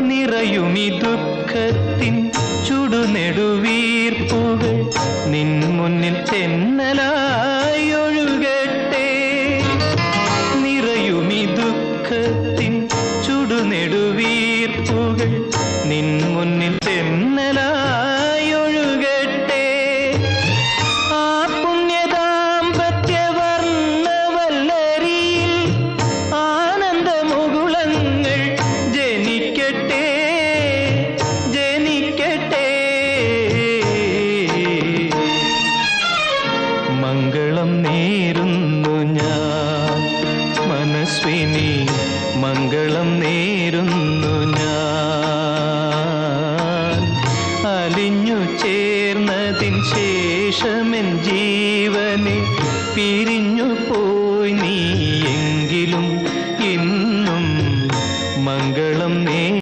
നിറയുമി ദുഃഖത്തിൻ ചുടുനെടുവീർപ്പുകൾ നിൻ മുന്നിൽ തെന്നലായി ഒഴുകട്ടെ. നിറയുമി ദുഃഖത്തിൻ ചുടുനെടുവീർപ്പുകൾ നിൻ മുന്നിൽ തെന്നലായി ഒഴുകട്ടെ. ആ പുണ്യദാമ്പത്യവർണ്ണവല്ലരിയിൽ ആനന്ദമുകുളങ്ങൾ ജനിക്കട്ടെ ജനിക്കട്ടെ. മംഗളം നേരുന്നു ഞാൻ മനസ്വിനി, മംഗളം നേരുന്നു ഞാൻ. അലിഞ്ഞു ചേർന്നതിൻ ശേഷമെൻ ജീവനെ പിരിഞ്ഞു